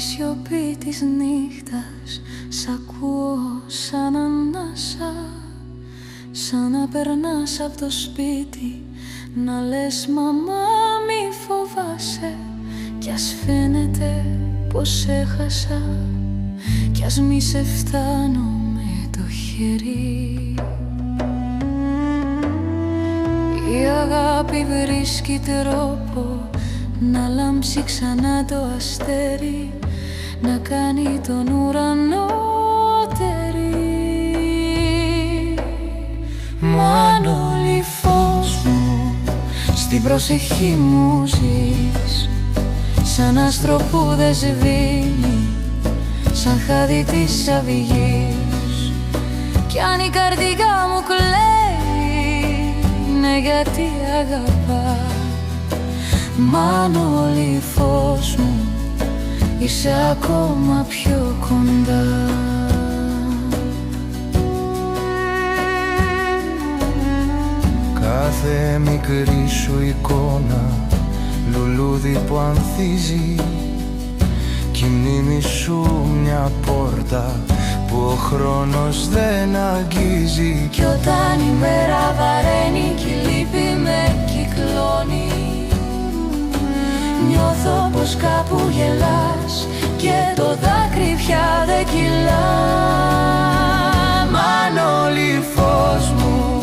Στη σιωπή της νύχτας σ' ακούω σαν ανάσα, σαν να περνάς απ' το σπίτι να λες μαμά μη φοβάσαι. Κι ας φαίνεται πως έχασα, κι ας μη σε φτάνω με το χέρι. Η αγάπη βρίσκει τρόπο να λάμψει ξανά το αστέρι, να κάνει τον ουρανό τερί. Μα αν όλη φως μου στην προσευχή μου ζεις, σαν άστρο που δεν σβήνει, σαν χάδι της αυγής. Κι αν η καρδιά μου κλαίει, είναι γιατί αγαπά. Μα αν όλη φως μου είσαι ακόμα πιο κοντά. Κάθε μικρή σου εικόνα, λουλούδι που ανθίζει, κι η μνήμη σου μια πόρτα που ο χρόνος δεν αγγίζει. Κι όταν η μέρα βαραίνει κι η λύπη με κυκλώνει, νιώθω πως κάπου γελάς και το δάκρυ πια δεν κυλά. Μα αν όλη φως μου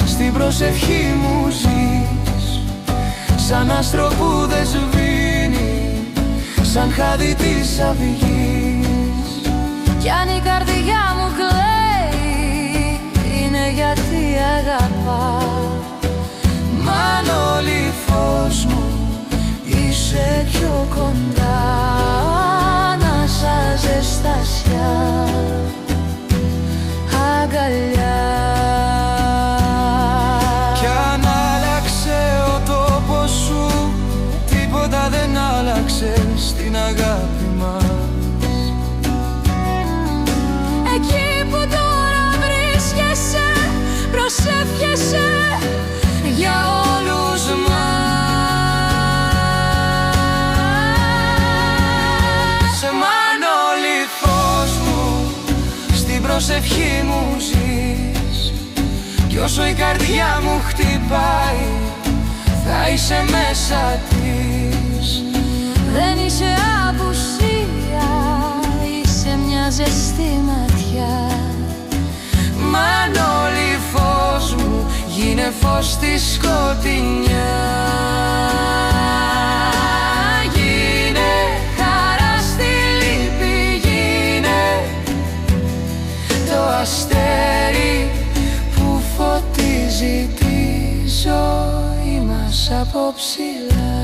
στην προσευχή μου ζεις, σαν άστρο που δεν σβήνει, σαν χάδι της αυγής. Κι αν η καρδιά μου κλαίει, είναι γιατί αγαπά. Μα αν όλη φως μου είσαι πιο κοντά. Ανάσα, ζεστασιά, αγκαλιά. Κι αν άλλαξε ο τόπος σου, τίποτα δεν άλλαξε στην αγάπη μας. Εκεί που τώρα βρίσκεσαι, προσεύχεσαι για όλους μας. Προσευχή μου ζεις, κι όσο η καρδιά μου χτυπάει, θα είσαι μέσα της. Δεν είσαι απουσία, είσαι μια ζεστή ματιά. Μα αν όλη φως μου γίνε φως στη σκοτεινιά. Αστέρι που φωτίζει τη ζωή μας από ψηλά.